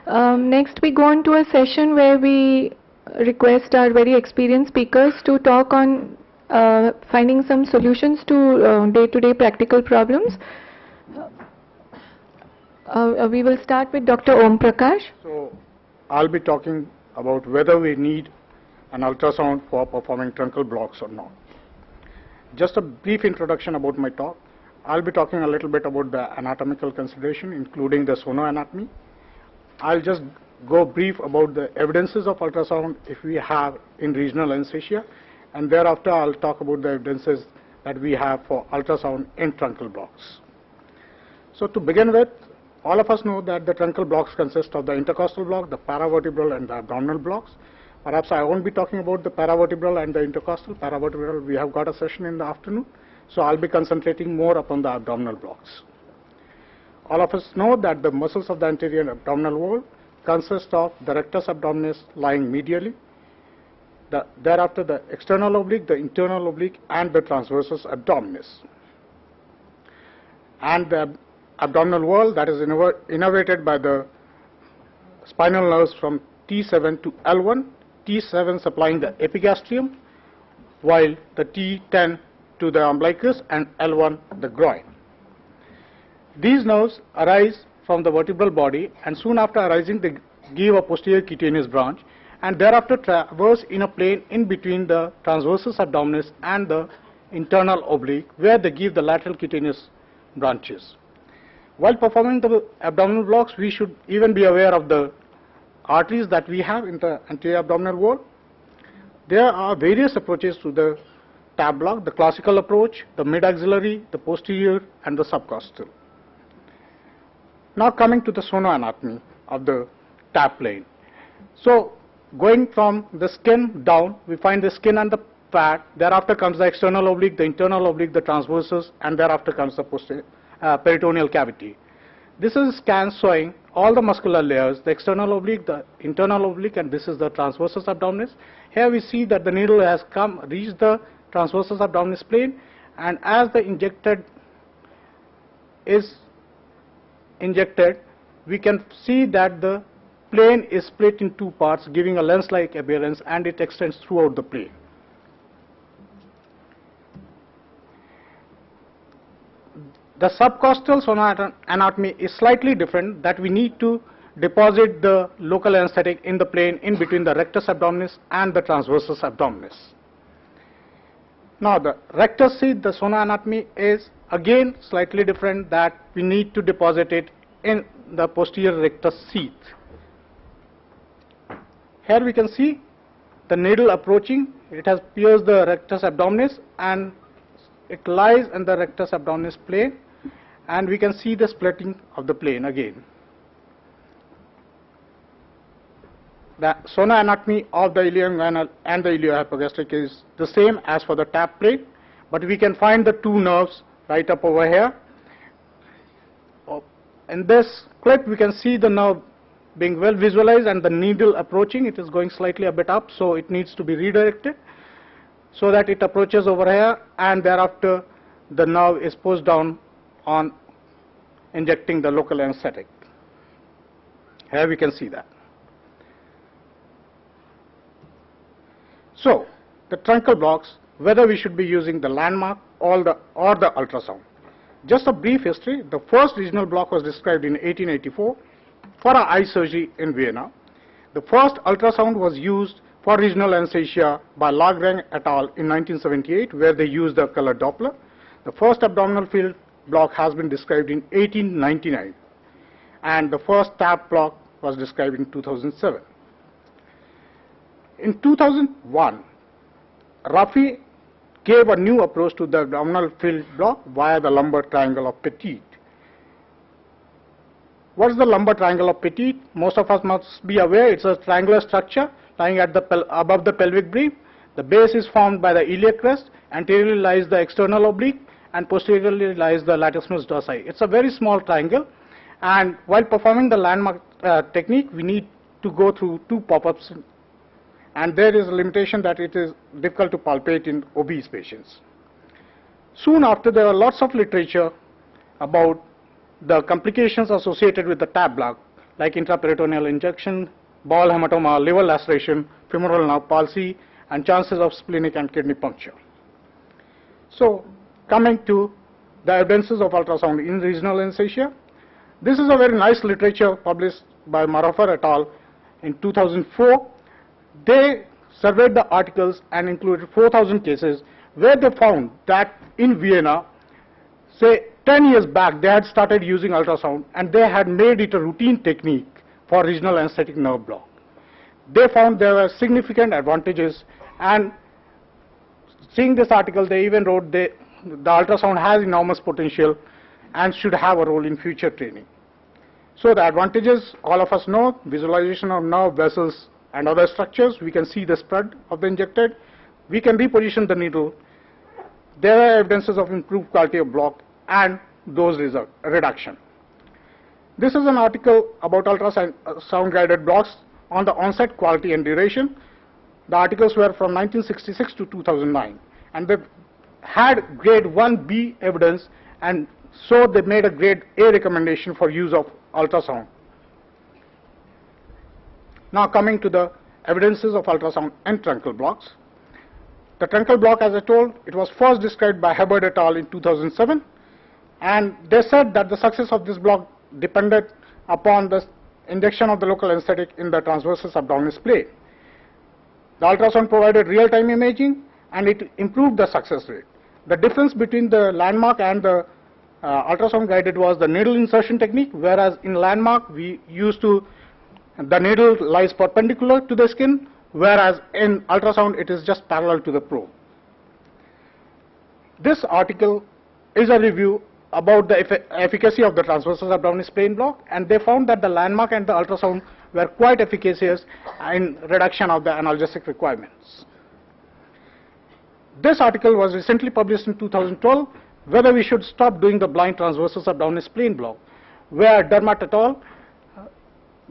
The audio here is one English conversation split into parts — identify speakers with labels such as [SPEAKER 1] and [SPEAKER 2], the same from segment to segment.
[SPEAKER 1] Next, we go on to a session where we request our very experienced speakers to talk on finding some solutions to day-to-day practical problems. We will start with Dr. Om Prakash.
[SPEAKER 2] So, I'll be talking about whether we need an ultrasound for performing truncal blocks or not. Just a brief introduction about my talk. I'll be talking a little bit about the anatomical consideration, including the sonoanatomy. I'll just go brief about the evidences of ultrasound if we have in regional anesthesia, and thereafter I'll talk about the evidences that we have for ultrasound in truncal blocks. So to begin with, all of us know that the truncal blocks consist of the intercostal block, the paravertebral and the abdominal blocks. Perhaps I won't be talking about the paravertebral and the intercostal. Paravertebral, we have got a session in the afternoon, so I'll be concentrating more upon the abdominal blocks. All of us know that the muscles of the anterior abdominal wall consist of the rectus abdominis lying medially, thereafter the external oblique, the internal oblique, and the transversus abdominis. And the abdominal wall that is innervated by the spinal nerves from T7 to L1, T7 supplying the epigastrium, while the T10 to the umbilicus and L1 the groin. These nerves arise from the vertebral body, and soon after arising they give a posterior cutaneous branch, and thereafter traverse in a plane in between the transversus abdominis and the internal oblique, where they give the lateral cutaneous branches. While performing the abdominal blocks, we should even be aware of the arteries that we have in the anterior abdominal wall. There are various approaches to the TAP block: the classical approach, the mid-axillary, the posterior, and the subcostal. Now coming to the sonoanatomy of the TAP plane. So going from the skin down, we find the skin and the pad. Thereafter comes the external oblique, the internal oblique, the transversus, and thereafter comes the posterior peritoneal cavity. This is a scan showing all the muscular layers, the external oblique, the internal oblique, and this is the transversus abdominis. Here we see that the needle has reached the transversus abdominis plane, and as the injected is injected, we can see that the plane is split in two parts, giving a lens-like appearance, and it extends throughout the plane. The subcostal sonoanatomy is slightly different, that we need to deposit the local anesthetic in the plane in between the rectus abdominis and the transversus abdominis. Now the rectus sheath, the sonoanatomy is again slightly different, that we need to deposit it in the posterior rectus sheath. Here we can see the needle approaching. It has pierced the rectus abdominis and it lies in the rectus abdominis plane, and we can see the splitting of the plane again. The sonoanatomy of the ilioinguinal and the iliohypogastric is the same as for the TAP plane, but we can find the two nerves right up over here. In this clip we can see the nerve being well visualized and the needle approaching. It is going slightly a bit up, so it needs to be redirected so that it approaches over here, and thereafter the nerve is pushed down on injecting the local anesthetic. Here we can see that. So the truncal blocks, whether we should be using the landmark or the ultrasound. Just a brief history. The first regional block was described in 1884 for an eye surgery in Vienna. The first ultrasound was used for regional anesthesia by Lagrange et al. In 1978, where they used the color Doppler. The first abdominal field block has been described in 1899, and the first TAP block was described in 2007. In 2001, Rafi gave a new approach to the abdominal field block via the lumbar triangle of Petit. What is the lumbar triangle of Petit? Most of us must be aware it's a triangular structure lying at above the pelvic breve. The base is formed by the iliac crest, anteriorly lies the external oblique, and posteriorly lies the latissimus dorsi. It's a very small triangle, and while performing the landmark technique, we need to go through two pop-ups, and there is a limitation that it is difficult to palpate in obese patients. Soon after, there were lots of literature about the complications associated with the TAP block, like intraperitoneal injection, ball hematoma, liver laceration, femoral nerve palsy, and chances of splenic and kidney puncture. So, coming to the evidences of ultrasound in regional anesthesia, this is a very nice literature published by Maroffer et al. In 2004. They surveyed the articles and included 4,000 cases where they found that in Vienna, say 10 years back, they had started using ultrasound and they had made it a routine technique for regional anesthetic nerve block. They found there were significant advantages, and seeing this article, they even wrote the ultrasound has enormous potential and should have a role in future training. So the advantages, all of us know, visualization of nerve vessels and other structures. We can see the spread of the injected. We can reposition the needle. There are evidences of improved quality of block and dose reduction. This is an article about ultrasound guided blocks on the onset, quality and duration. The articles were from 1966 to 2009, and they had grade 1B evidence, and so they made a grade A recommendation for use of ultrasound. Now coming to the evidences of ultrasound and truncal blocks. The truncal block, as I told, it was first described by Hubbard et al. In 2007, and they said that the success of this block depended upon the injection of the local anesthetic in the transversus abdominis plane. The ultrasound provided real-time imaging and it improved the success rate. The difference between the landmark and the ultrasound guided was the needle insertion technique, whereas in landmark we used to, the needle lies perpendicular to the skin, whereas in ultrasound it is just parallel to the probe. This article is a review about the efficacy of the transversus abdominis plane block, and they found that the landmark and the ultrasound were quite efficacious in reduction of the analgesic requirements. This article was recently published in 2012, whether we should stop doing the blind transversus abdominis plane block, where Dermat et al.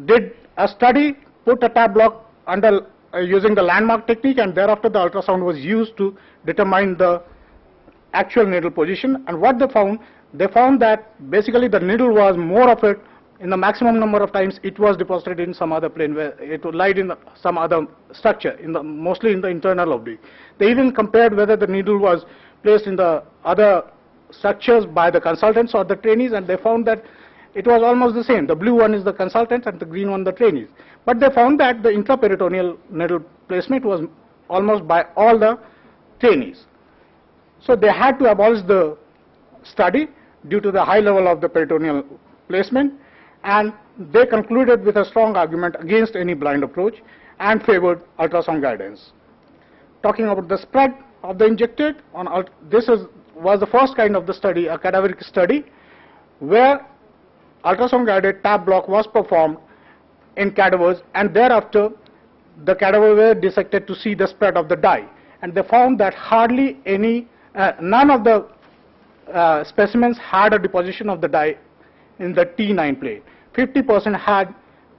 [SPEAKER 2] Did a study, put a tab block under using the landmark technique, and thereafter the ultrasound was used to determine the actual needle position. And what they found that basically the needle was more of it, in the maximum number of times it was deposited in some other plane where it would lie in some other structure, mostly in the internal oblique. They even compared whether the needle was placed in the other structures by the consultants or the trainees, and they found that it was almost the same. The blue one is the consultant and the green one the trainees. But they found that the intraperitoneal needle placement was almost by all the trainees. So they had to abolish the study due to the high level of the peritoneal placement, and they concluded with a strong argument against any blind approach and favored ultrasound guidance. Talking about the spread of the injected, this was the first kind of the study, a cadaveric study, where ultrasound guided tab block was performed in cadavers, and thereafter the cadavers were dissected to see the spread of the dye, and they found that hardly any, none of the specimens had a deposition of the dye in the T9 plane. 50% had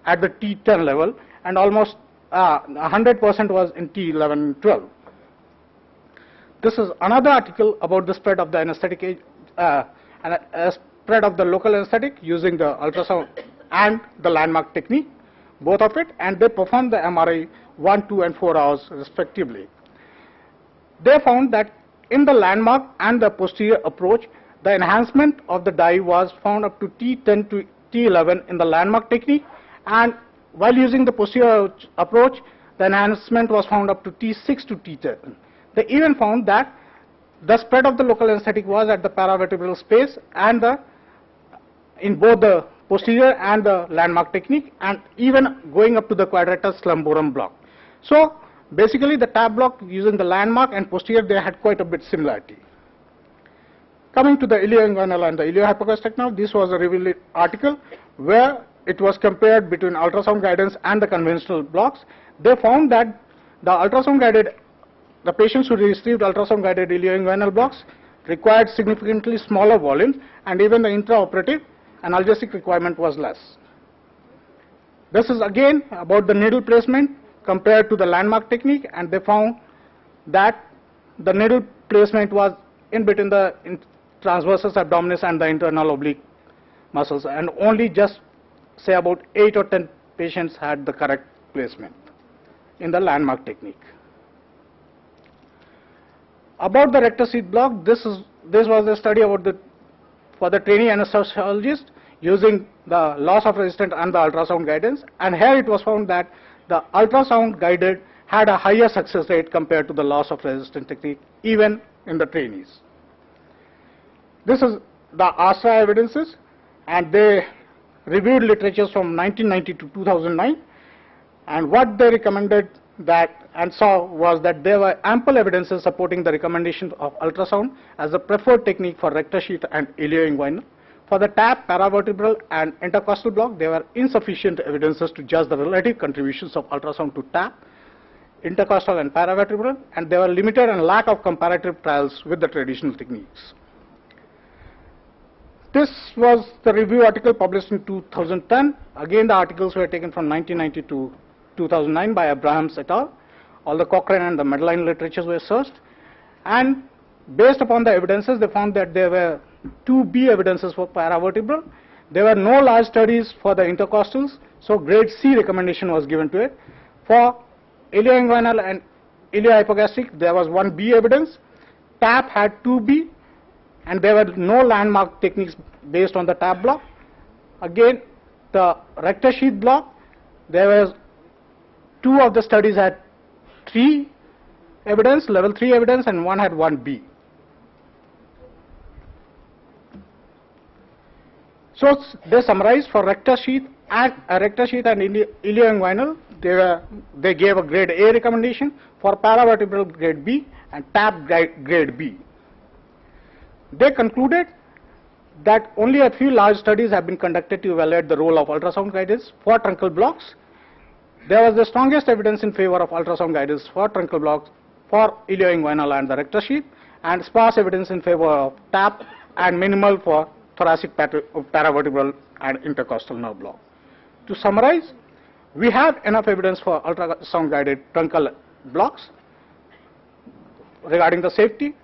[SPEAKER 2] at the T10 level, and almost 100% was in T11 and 12. This is another article about the spread of the anesthetic, spread of the local anesthetic using the ultrasound and the landmark technique, both of it, and they performed the MRI 1, 2, and 4 hours respectively. They found that in the landmark and the posterior approach, the enhancement of the dye was found up to T10 to T11 in the landmark technique, and while using the posterior approach, the enhancement was found up to T6 to T10. They even found that the spread of the local anesthetic was at the paravertebral space and in both the posterior and the landmark technique, and even going up to the quadratus lumborum block. So basically the tab block using the landmark and posterior, they had quite a bit similarity. Coming to the ilioinguinal and the iliohypogastrectomy now, this was a review article where it was compared between ultrasound guidance and the conventional blocks. They found that the patients who received ultrasound guided ilioinguinal blocks required significantly smaller volumes, and even the intraoperative analgesic requirement was less. This is again about the needle placement compared to the landmark technique, and they found that the needle placement was in between the transversus abdominis and the internal oblique muscles, and only just say about 8 or 10 patients had the correct placement in the landmark technique. About the rectus sheath block, this was a study about for the trainee anesthesiologist using the loss of resistance and the ultrasound guidance, and here it was found that the ultrasound guided had a higher success rate compared to the loss of resistance technique even in the trainees. This is the ASA evidences, and they reviewed literatures from 1990 to 2009, and what they recommended that and saw was that there were ample evidences supporting the recommendation of ultrasound as the preferred technique for rectus sheath and ilioinguinal. For the TAP, paravertebral and intercostal block, there were insufficient evidences to judge the relative contributions of ultrasound to TAP, intercostal and paravertebral, and there were limited and lack of comparative trials with the traditional techniques. This was the review article published in 2010. Again, the articles were taken from 1990 to 2009 by Abrahams et al. All the Cochrane and the Medline literatures were searched, and based upon the evidences, they found that there were 2B evidences for paravertebral. There were no large studies for the intercostals, so grade C recommendation was given to it. For ilioinguinal and iliohypogastric, there was 1B evidence. TAP had 2B, and there were no landmark techniques based on the TAP block. Again, the rectus sheath block, there was 2 of the studies had 3 evidence, level 3 evidence, and 1 had 1B. So they summarized for rectus sheath and ilioinguinal, they gave a grade A recommendation, for paravertebral grade B, and TAP grade B. They concluded that only a few large studies have been conducted to evaluate the role of ultrasound guidance for truncal blocks. There was the strongest evidence in favor of ultrasound guidance for truncal blocks for ilioinguinal and the rectus sheath, and sparse evidence in favor of TAP and minimal for thoracic paravertebral and intercostal nerve block. To summarize, we have enough evidence for ultrasound guided truncal blocks. Regarding the safety,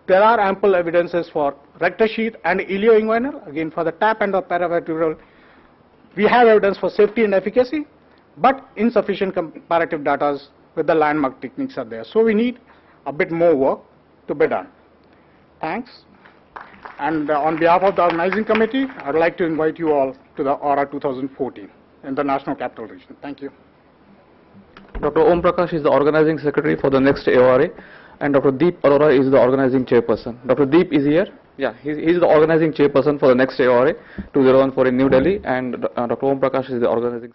[SPEAKER 2] there are ample evidences for rectus sheath and ilioinguinal. Again, for the TAP and the paravertebral, we have evidence for safety and efficacy, but insufficient comparative data with the landmark techniques are there. So we need a bit more work to be done. Thanks. And on behalf of the organizing committee, I would like to invite you all to the AURA 2014 in the National Capital Region. Thank you.
[SPEAKER 3] Dr. Om Prakash is the organizing secretary for the next AORA, and Dr. Deep Arora is the organizing chairperson. Dr. Deep is here. Yeah, he's the organizing chairperson for the next AORA 2014 in New Delhi, and Dr. Om Prakash is the organizing secretary.